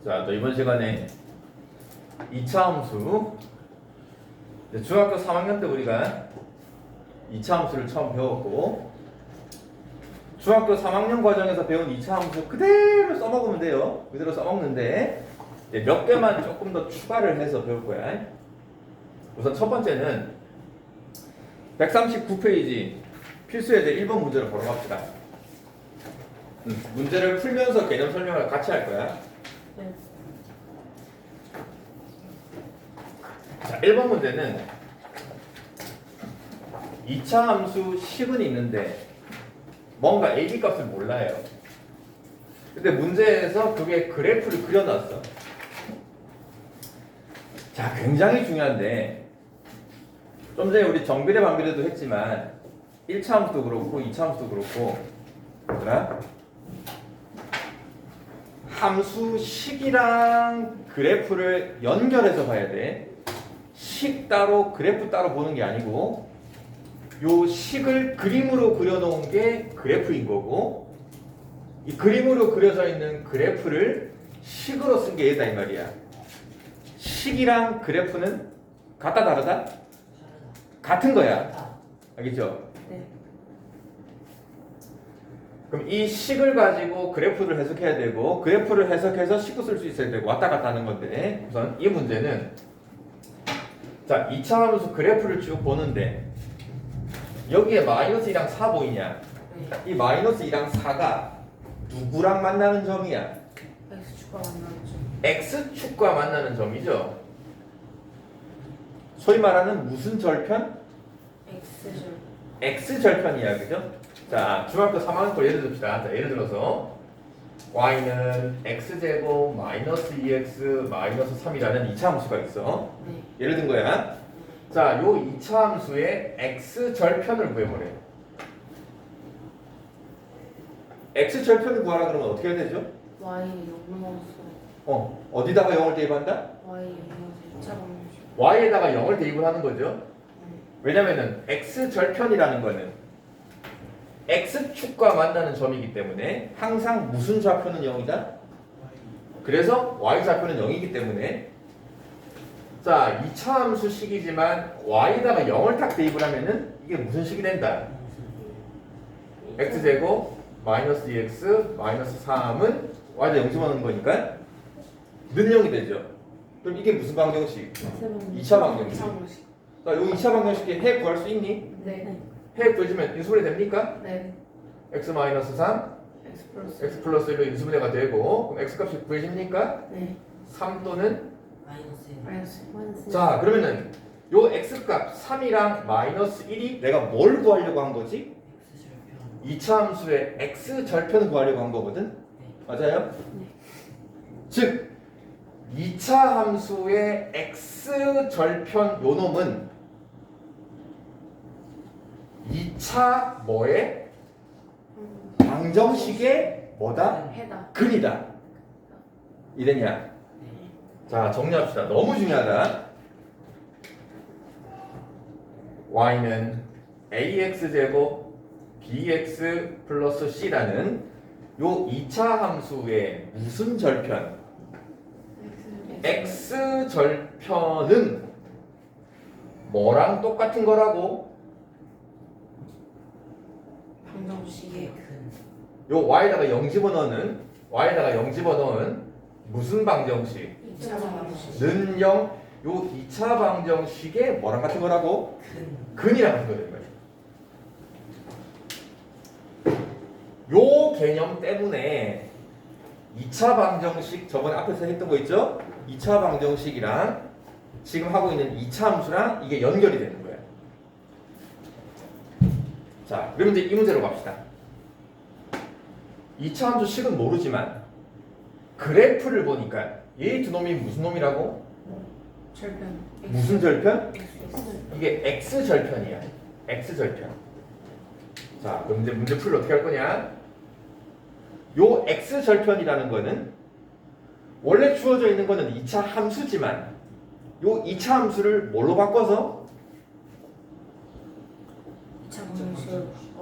자, 또 이번 시간에 2차 함수. 중학교 3학년 때 우리가 2차 함수를 처음 배웠고, 중학교 3학년 과정에서 배운 2차 함수 그대로 써먹으면 돼요. 그대로 써먹는데 이제 몇 개만 조금 더 추가를 해서 배울 거야. 우선 첫 번째는 139페이지 필수예제 1번 문제를 보러 갑시다. 문제를 풀면서 개념 설명을 같이 할 거야. 네. 자, 1번 문제는 2차 함수 식은 있는데 뭔가 AB 값을 몰라요. 근데 문제에서 그게 그래프를 그려놨어. 자, 굉장히 중요한데 좀 전에 우리 정비례 반비례도 했지만 1차 함수도 그렇고 2차 함수도 그렇고 뭐더라? 함수 식이랑 그래프를 연결해서 봐야 돼. 식 따로 그래프 따로 보는 게 아니고 요 식을 그림으로 그려놓은 게 그래프인 거고 이 그림으로 그려져 있는 그래프를 식으로 쓴 게 얘다 이 말이야. 식이랑 그래프는 같다 다르다? 같은 거야. 알겠죠? 네. 그럼 이 식을 가지고 그래프를 해석해야 되고 그래프를 해석해서 식도 쓸 수 있어야 되고 왔다 갔다 하는 건데 우선 이 문제는 자 2차 함수 그래프를 쭉 보는데 여기에 마이너스 2랑 4 보이냐? 이 마이너스 2랑 4가 누구랑 만나는 점이야? X축과 만나죠. X축과 만나는 점이죠. 소위 말하는 무슨 절편? X절. X절편이야, 그죠? 자, 중학교 3학년 거 예를 듭시다. 자, 예를 들어서 y는 x제곱 마이너스 2x 마이너스 3이라는 2차 함수가 있어. 네. 예를 든 거야. 자, 요 2차 함수의 x절편을 구해보래. x절편을 구하라 그러면 어떻게 해야 되죠? Y 넘어서 어디다가 0을 대입한다? Y 넘어서 2차 방정식. y에다가 0을 대입을 하는 거죠. 네. 왜냐면은 x절편이라는 거는 x축과 만나는 점이기 때문에 항상 무슨 좌표는 0이다? 그래서 y좌표는 0이기 때문에 자 2차 함수 식이지만 y에다가 0을 딱 대입을 하면은 이게 무슨 식이 된다? x제곱 마이너스 2x 마이너스 3은 y에다 0 집어넣는 거니까 는 0이 되죠. 그럼 이게 무슨 방정식? 2차 방정식. 자, 요 2차 방정식에 해 구할 수 있니? 네. 해 구해주면 인수분해 됩니까? 네. x 마이너스 3 X 플러스. x 플러스 1로 인수분해가 되고 그럼 x 값이 구해집니까? 네. 3 또는 마이너스. 자 그러면은 요 x 값 3이랑 마이너스 1이 내가 뭘 구하려고 한 거지? 2차 함수의 x 절편을 구하려고 한 거거든? 맞아요? 네. 즉 2차 함수의 x 절편 요 놈은 2차 뭐에? 방정식의 뭐다? 해다. 근이다. 이랬냐? 자 정리합시다. 너무 중요하다. y는 ax제곱 bx 플러스 c라는 요 2차 함수의 무슨 절편? x절편은 뭐랑 똑같은 거라고? 방정식의 요 y에다가 0 집어넣는 무슨 방정식? 2차 방정식. 는 0, 요 2차 방정식의 뭐랑 같은 거라고? 근이랑 같은 거라는 거예요. 요 개념 때문에 2차 방정식 저번에 앞에서 했던 거 있죠? 2차 방정식이랑 지금 하고 있는 2차 함수랑 이게 연결이 되는 거예요. 자, 그럼 이제 이 문제로 갑시다. 2차 함수 식은 모르지만 그래프를 보니까 이 두 놈이 무슨 놈이라고? 절편. 무슨 절편? X. 이게 x절편이야. x절편. 자, 그럼 이제 문제 풀을 어떻게 할 거냐? 요 x절편이라는 거는 원래 주어져 있는 거는 2차 함수지만 요 2차 함수를 뭘로 바꿔서 2차 방정식.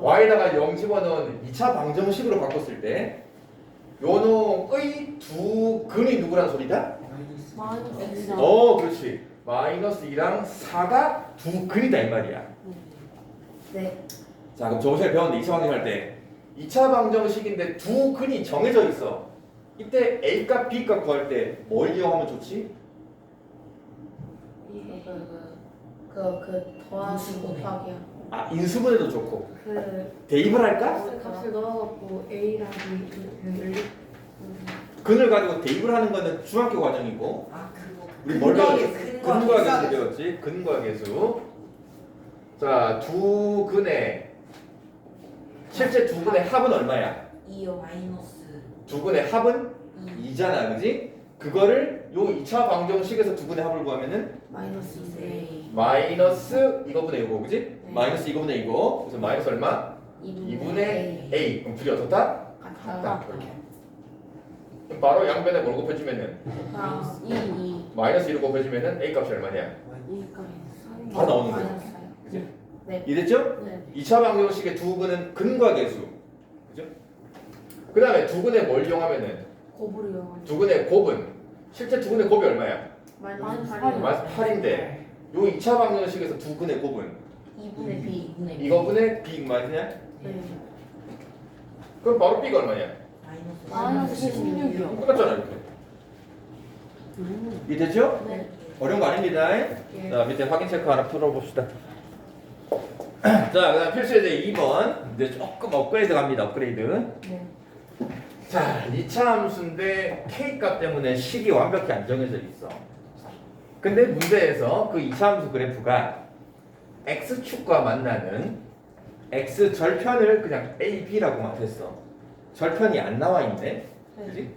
y에다가 0 집어넣은 2차 방정식으로 바꿨을 때 요 놈의 두 근이 누구란 소리다? 마이너스 그렇지. 마이너스 2랑 4가 두 근이다 이 말이야. 네. 자, 그럼 저번 시간에 배웠는데 2차 방정식 할 때 2차 방정식인데 두 근이 정해져 있어. 이때 A 값, B 값 구할 때 뭘 이용하면 좋지? 그 더하기 곱하기야. 아, 인수분해도 좋고. 그 대입을 할까? 값을 넣어갖고 A랑 B 근을 가지고 대입을 하는 거는 중학교 과정이고 아 그거 우리 뭘 근거의 배웠지? 근과 근과 계수. 계수 배웠지? 근과 계수. 자, 두 근의 실제 두 근의 합은 얼마야? 2요 마이너스 두 근의 합은 2 2잖아, 그지? 그거를 요 2차 방정식에서 두 근의 합을 구하면은 마이너스 2 마이너스 이거분의 이거, 그지? 네. 마이너스 이거분의 이거. 그래서 마이너스 얼마? 2분의 A. 그럼 둘이 어떻다? 같다. 이렇게. 그럼 바로 양변에 뭘 곱해주면은 아, 2 마이너스 1을 곱해주면은 A 값이 얼마냐? 2가 다 나오는 거야. 그지? 네. 이해됐죠? 네. 2차 방정식의 두 근은 근과 계수. 그죠? 그 다음에 두 근의 뭘 이용하면은 곱으로요. 두 근의 곱은 실제 두 근의 곱이 얼마야? 마이너스 마이너스 8인데 요 2차 방정식에서 두 근의 곱은 2분의 B. 2분의 이거분의 B 말이냐? 네. 그럼 바로 B가 얼마냐? 마이너스 16이요. 똑같잖아 이렇게. 이해됐죠? 네. 어려운 거 아닙니다. 예. 자, 밑에 확인 체크 하나 풀어봅시다. 자, 그 다음 필수 예제 2번. 이제 조금 업그레이드 갑니다. 업그레이드. 네. 자, 2차 함수인데 K값 때문에 식이 완벽히 안 정해져 있어. 근데 문제에서 그 2차 함수 그래프가 X축과 만나는 X 절편을 그냥 A, B라고만 했어. 절편이 안 나와 있네. 그지?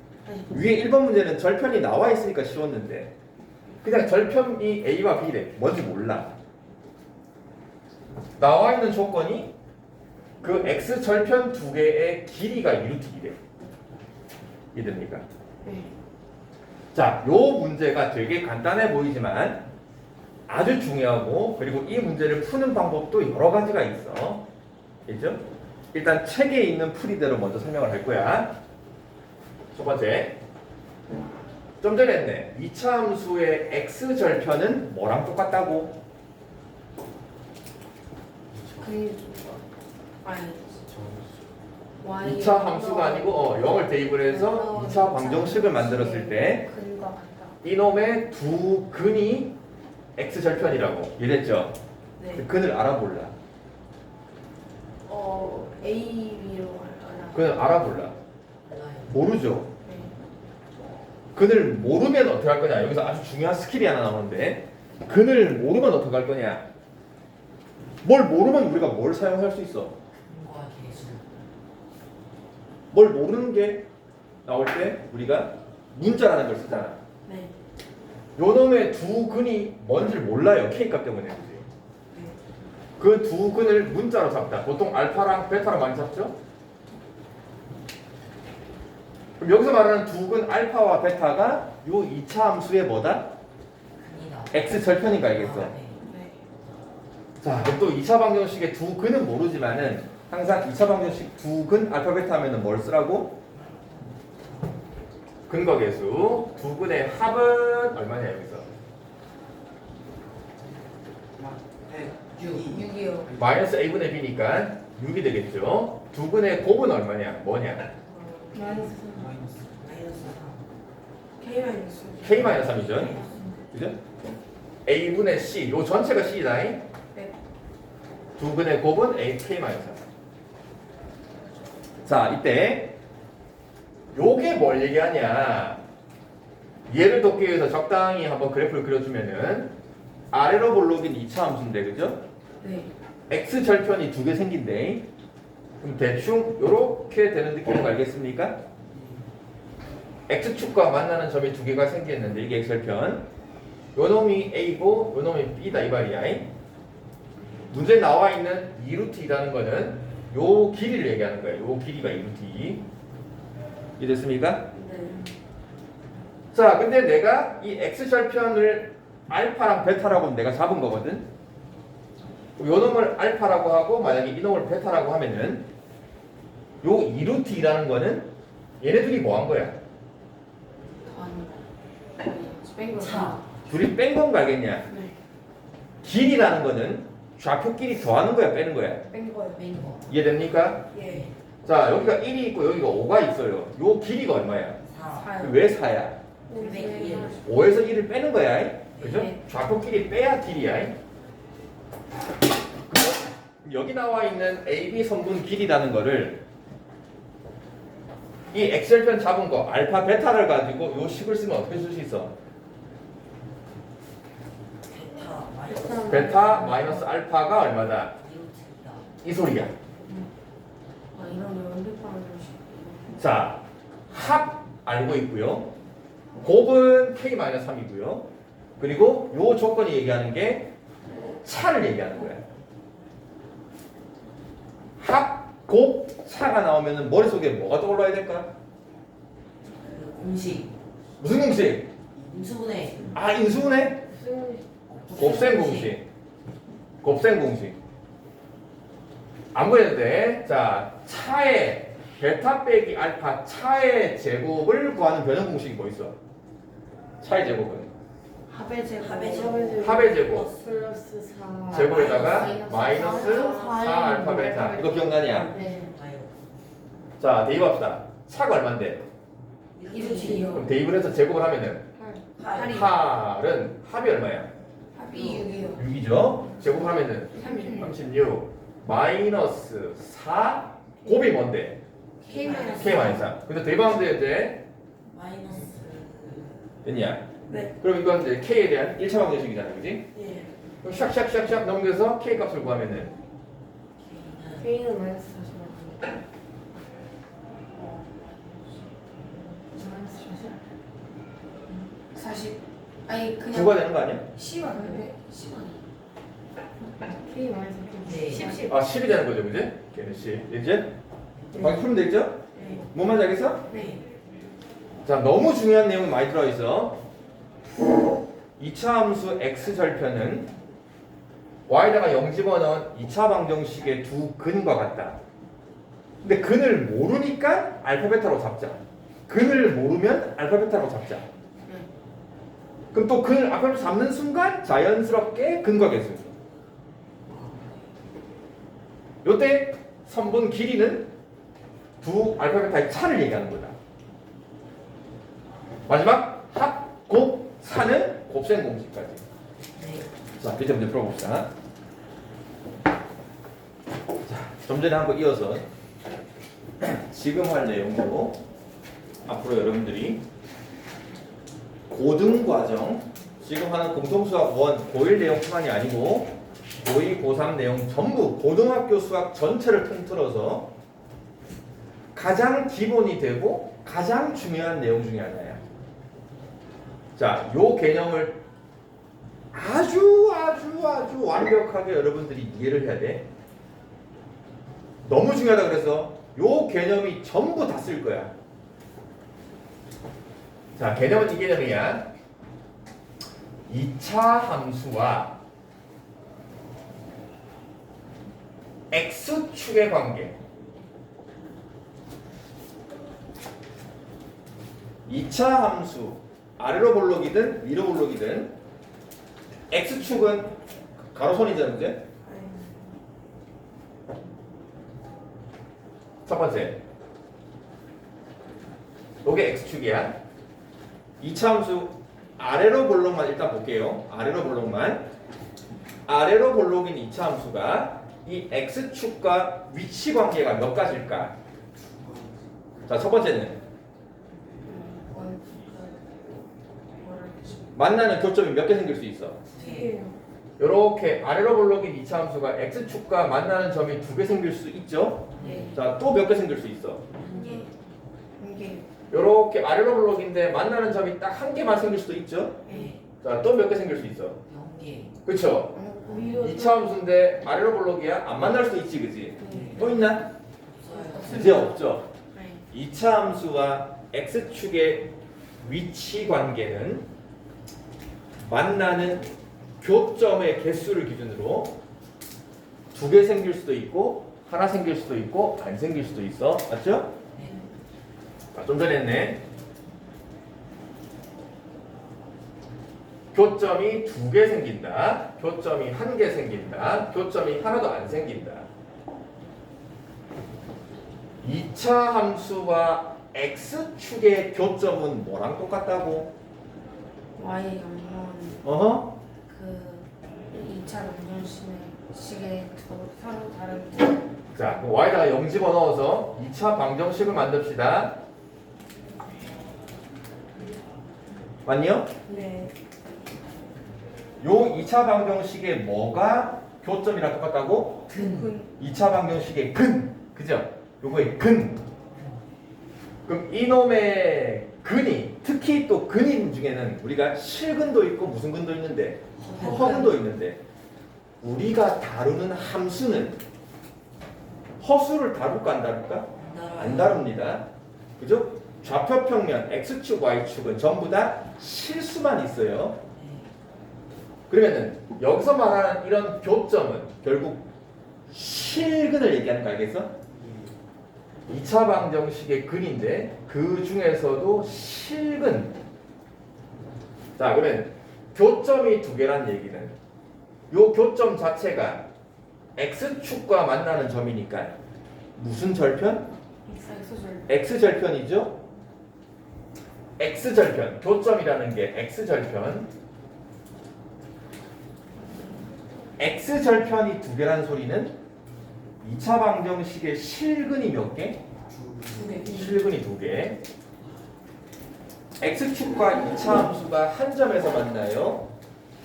위에 1번 문제는 절편이 나와 있으니까 쉬웠는데 그냥 절편이 A와 B래. 뭔지 몰라. 나와 있는 조건이 그 X 절편 두 개의 길이가 2루트이래. 이해됩니까? 네. 자, 요 문제가 되게 간단해 보이지만 아주 중요하고 그리고 이 문제를 푸는 방법도 여러 가지가 있어. 알죠? 일단 책에 있는 풀이대로 먼저 설명을 할 거야. 첫 번째. 좀 전에 했네. 2차 함수의 x절편은 뭐랑 똑같다고? 그 아니. Y 2차 함수가 아니고 0을 대입을 해서 2차 방정식을 만들었을 때 근과 같다. 이놈의 두 근이 x절편이라고. 이랬죠? 네. 근을 알아볼라. A, B로 알아. 근을 알아볼라. 몰라요. 모르죠? 네. 근을 모르면 어떻게 할 거냐? 여기서 아주 중요한 스킬이 하나 나오는데 근을 모르면 어떻게 할 거냐? 뭘 모르면 우리가 뭘 사용할 수 있어? 근과 계수. 뭘 모르는 게 나올 때 우리가 문자라는 걸 쓰잖아. 네. 요놈의 두 근이 뭔지 몰라요. K값 때문에. 그지? 그 두 근을 문자로 잡다. 보통 알파랑 베타로 많이 잡죠? 그럼 여기서 말하는 두 근 알파와 베타가 요 2차 함수의 뭐다? 근이다. X 절편인가 알겠어? 아, 네. 네. 자, 그럼 또 2차 방정식의 두 근은 모르지만은 항상 2차 방정식 두 근 알파 베타 하면은 뭘 쓰라고? 근과 계수. 두 근의 합은 얼마냐 여기서? 6이요. 마이너스 a분의 b니까 6이 되겠죠. 두 근의 곱은 얼마냐? 뭐냐? 마이너스 마이너스 3. K 마이너스. k 마이너스 3이죠. 그죠? a분의 c. 요 전체가 c다. 네. 두 근의 곱은 a k 마이너스 3. 자, 이때 요게 뭘 얘기하냐? 얘를 돕기 위해서 적당히 한번 그래프를 그려주면은 아래로 볼록인 2차 함수인데, 그죠? 네. x 절편이 두 개 생긴대. 그럼 대충 요렇게 되는 느낌인 거 알겠습니까? x축과 만나는 점이 두 개가 생겼는데 이게 x절편. 요 놈이 a고 요 놈이 b다 이 말이야. 문제에 나와 있는 2루트이라는 거는 요 길이를 얘기하는 거예요. 요 길이가 2루트. 이해됐습니까? 네. 자, 근데 내가 이 x절편을 알파랑 베타라고 내가 잡은 거거든. 요 놈을 알파라고 하고 만약에 이 놈을 베타라고 하면은 요 2루트라는 거는 얘네들이 뭐 한 거야? 더한 뺀 거. 차. 둘이 뺀 건가 알겠냐? 네. 길이라는 거는 좌표 길이 더하는 거야 빼는 거야? 뺀 거요. 뺀 거. 이해됩니까? 예. 자 여기가 1이 있고 여기가 5가 있어요. 요 길이가 얼마야? 4. 4요. 왜 4야? 301. 5에서 1을 빼는 거야. 그죠? 네. 좌표 길이 빼야 길이야. 그럼 여기 나와 있는 AB 선분 길이라는 거를 이 엑셀편 잡은 거 알파 베타를 가지고 요 식을 쓰면 어떻게 쓸 수 있어? 베타 마이너스 베타 마이너스 알파가 얼마다? 이웃입니다. 이 소리야. 아 이런 연립방을 좀. 자, 합 알고 있고요. 곱은 K-3이고요. 그리고 요 조건이 얘기하는 게 차를 얘기하는 거야. 합, 곱, 차가 나오면 머릿속에 뭐가 떠올라야 될까? 그 공식 무슨 공식? 인수분해 아, 인수분해? 무슨 곱셈 공식. 곱셈 공식. 안 그래도 돼. 자, 차의 베타 빼기 알파 차의 제곱을 구하는 변형 공식이 뭐 있어? 차의 제곱은 합의 제곱. 합의 제곱. 합의 제곱 플러스 4. 제곱에다가 마이너스 4 알파 베타. 이거 기억나냐? 네. 나요. 자, 대입합시다. 차가 얼만데? 이웃이요. 그럼 대입을 해서 제곱을 하면은 8. 8은 합이 얼마야? 합이 6이요. 6이죠? 제곱하면은 36. 36 마이너스 4 곱이 뭔데? K 마이너스. K 마이너스 4. 근데 대입하면 이제 마이너스 됐냐? 네. 그럼 이건 이제 K에 대한 1차 방정식이잖아, 그지? 예. 그럼 샥샥샥샥 넘겨서 K 값을 구하면은 K는 K는 마이너스 40. 마이너스 40. 아니 그냥 9가 되는 거 아니야? 10 아닌데 10 아니야. K 마이너스 네. 10. 아, 10이 되는 거죠, 그지? 걔는 10. 이제 방금 풀면 되겠죠? 네. 뭐만 알겠어? 네. 자, 너무 중요한 내용이 많이 들어있어. 2차 함수 x절편은 y에다가 0 집어넣은 2차 방정식의 두 근과 같다. 근데 근을 모르니까 알파 베타로 잡자. 근을 모르면 알파 베타로 잡자. 그럼 또 근을 알파 베타로 잡는 순간 자연스럽게 근과 계수. 요때 선분 길이는 두 알파 베타의 차를 얘기하는 거다. 마지막 합, 곱, 사는 곱셈 공식까지. 네. 자, 밑에 문제 풀어봅시다. 자, 좀 전에 한 거 이어서 지금 할 내용으로 앞으로 여러분들이 고등과정 지금 하는 공통수학 1 고1 내용뿐만이 아니고 고2, 고3 내용 전부 고등학교 수학 전체를 통틀어서 가장 기본이 되고 가장 중요한 내용 중에 하나야. 자, 요 개념을 아주 완벽하게 여러분들이 이해를 해야 돼. 너무 중요하다 그래서 요 개념이 전부 다 쓸 거야. 자, 개념은 이 개념이야. 2차 함수와 x축의 관계. 2차 함수 아래로 볼록이든 위로 볼록이든 x축은 가로선이잖아, 그제? 첫 번째 요게 x축이야. 2차 함수 아래로 볼록만 일단 볼게요. 아래로 볼록인 2차 함수가 이 x축과 위치 관계가 몇 가지일까? 자, 첫 번째는 만나는 교점이 몇 개 생길 수 있어? 네. 이렇게 아래로 볼록인 2차 함수가 x축과 만나는 점이 2개 생길 수 있죠? 네. 자, 또 몇 개 생길 수 있어? 한 개. 이게 이렇게 아래로 볼록인데 만나는 점이 딱 한 개만 생길 수도 있죠? 네. 자, 또 몇 개 생길 수 있어? 0개. 그쵸? 위로 2차 함수인데 아래로 볼록이야? 안 만날 수도 있지, 그지? 네. 또 있나? 없어요. 이제 없죠? 네. 2차 함수와 x축의 위치 관계는 만나는 교점의 개수를 기준으로 2개 생길 수도 있고 하나 생길 수도 있고 안 생길 수도 있어. 맞죠? 네. 좀 전에 했네. 교점이 2개 생긴다. 교점이 1개 생긴다. 교점이 하나도 안 생긴다. 2차 함수와 x축의 교점은 뭐랑 똑같다고? Y 영문 어허? 그 2차 방정식의 서로 다른 자, 그럼 y에다가 0 집어넣어서 2차 방정식을 만듭시다. 맞냐? 네. 요 2차 방정식의 뭐가 교점이랑 똑같다고? 근 2차 방정식의 근. 그죠? 요거의 근. 그럼 이놈의 근이 특히 또 근인 중에는 우리가 실근도 있고 무슨 근도 있는데 허근도 있는데 우리가 다루는 함수는 허수를 다룰까 안 다룰까? 안 다룹니다. 그죠? 좌표평면 x축 y축은 전부 다 실수만 있어요. 그러면은 여기서 말하는 이런 교점은 결국 실근을 얘기하는 거 알겠어? 2차 방정식의 근인데 그 중에서도 실근. 자, 그러면 교점이 2개란 얘기는 요 교점 자체가 x축과 만나는 점이니까 무슨 절편? x절편이죠? x절편. 교점이라는 게 x절편. x절편이 2개라는 소리는 2차 방정식의 실근이 몇 개? 2개. 실근이 2개. x축과 2차 함수가 한 점에서 만나요.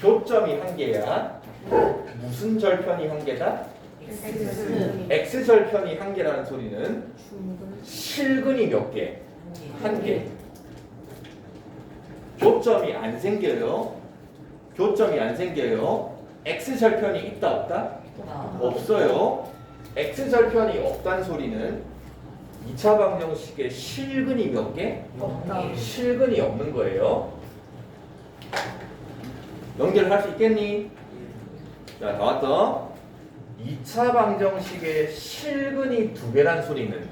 교점이 1개야. 무슨 절편이 1개다? x절편이 1개라는 소리는 실근이 몇 개? 1개. 교점이 안 생겨요. 교점이 안 생겨요. x절편이 있다 없다? 없어요. x절편이 없다는 소리는 2차 방정식의 실근이 몇 개? 없다. 실근이 없는 거예요. 연결할 수 있겠니? 자, 다 왔어. 2차 방정식의 실근이 2개란 소리는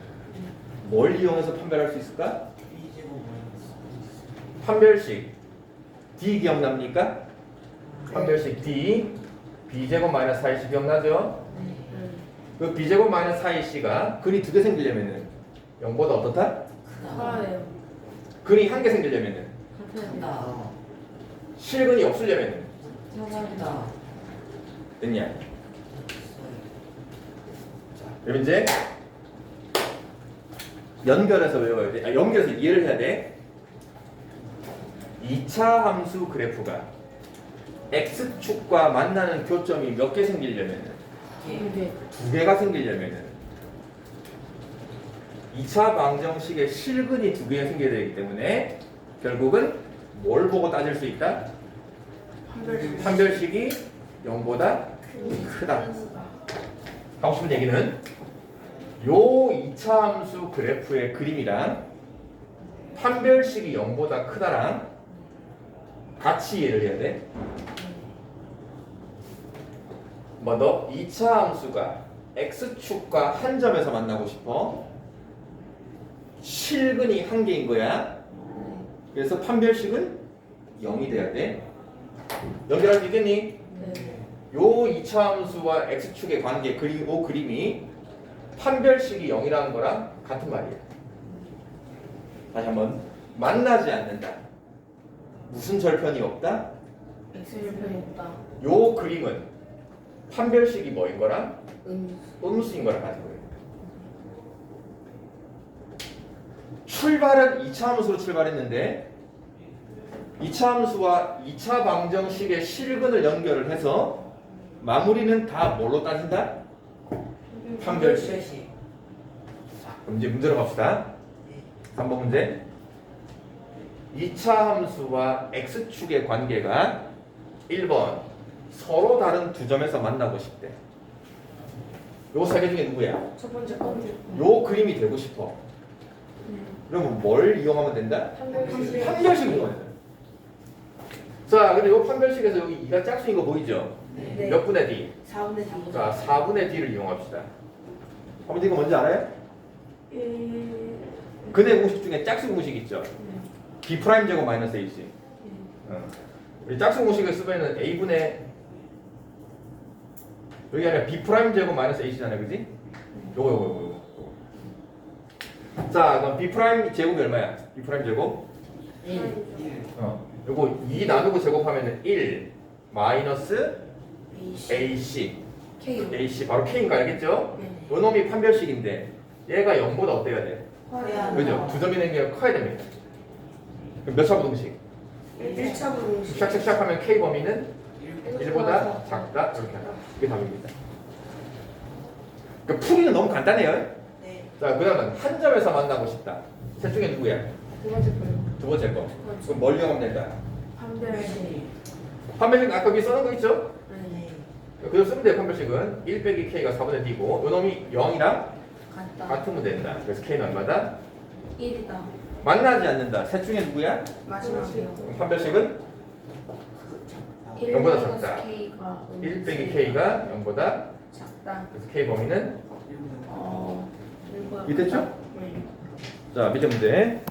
뭘 이용해서 판별할 수 있을까? 판별식 D 기억납니까? 판별식 D B제곱 마이너스 4AC 기억나죠? 그 B제곱 마이너스 4AC가 근이 2개 생기려면은 0보다 어떻다? 커요. 근이 1개 생기려면은 실근이 없으려면은 됐냐? 자, 그럼 이제 연결해서 외워야 돼. 연결해서 이해를 해야 돼. 2차 함수 그래프가 x축과 만나는 교점이 몇 개 생기려면은 2개가 생기려면은 2차 방정식의 실근이 2개가 생겨야 되기 때문에 결국은 뭘 보고 따질 수 있다? 판별식이 0보다 크다. 하고 싶은 얘기는 요 2차 함수 그래프의 그림이랑 판별식이 0보다 크다랑 같이 이해를 해야 돼. 뭐 너 2차 함수가 x축과 한 점에서 만나고 싶어. 실근이 1개인 거야. 그래서 판별식은 0이 돼야 돼. 연결할 수 있겠니? 요 2차 함수와 x축의 관계 그리고 그림이 판별식이 0이라는 거랑 같은 말이야. 다시 한번. 만나지 않는다. 무슨 절편이 없다? x절편이 없다. 요 그림은 판별식이 뭐인 거랑 음수인 거랑 같은 거예요. 출발은 2차 함수로 출발했는데 2차 함수와 2차 방정식의 실근을 연결을 해서 마무리는 다 뭘로 따진다? 판별식. 자, 그럼 이제 문제로 갑시다. 3번 문제. 2차 함수와 x축의 관계가 1번 서로 다른 두 점에서 만나고 싶대. 요 세 개 중에 누구야? 첫 번째 건 요 그림이 되고 싶어. 그러면 뭘 이용하면 된다? 판별식. 판별식을 이용해야 돼. 자, 근데 요 판별식에서 여기 2가 짝수인 거 보이죠? 네. 몇 분의 d? 4분의 4. 자, 4분의 d를 이용합시다. 한번 이거 뭔지 알아요? 근의 공식 중에 짝수 공식 있죠? b 프라임 제곱 마이너스 ac. 우리 짝수 공식을 쓰면은 a분의 여기 아니라 b 프라임 제곱 마이너스 ac잖아요, 그지? 요거. 자, 그럼 b 프라임 제곱이 얼마야? b 프라임 제곱? 1. 요거 2 나누고 제곱하면은 1 마이너스 AC. ac K. ac 바로 k인 거 알겠죠? 네네. 요 놈이 판별식인데 얘가 0보다 어때야 돼? 커야 그죠? 두 점이 된 게 커야 됩니다. 그럼 몇 차 부등식? 1차 부등식. 샥샥샥 하면 k 범위는 1보다 작다 이렇게 하다. 이게 답입니다. 그러니까 풀이는 너무 간단해요. 네. 자, 그다음은 한 점에서 만나고 싶다. 셋 중에 누구야? 두 번째 거요. 두 번째 거. 그럼 뭘 이용하면 될까? 판별식. 판별식 아까 위에 써놓은 거 있죠? 네. 그대로 쓰면 돼요. 판별식은 1 빼기 k가 4분의 d고 요 놈이 0이랑 같다. 같으면 된다. 그래서 k는 얼마다? 1이다. 만나지 않는다. 셋 중에 누구야? 마지막이요. 그럼 판별식은 1 0보다 마이너스 작다. K가 1 빼기 k가 0보다 작다. 그래서 k 범위는 일보다 이해됐죠? 작다. 네. 자, 밑에 문제.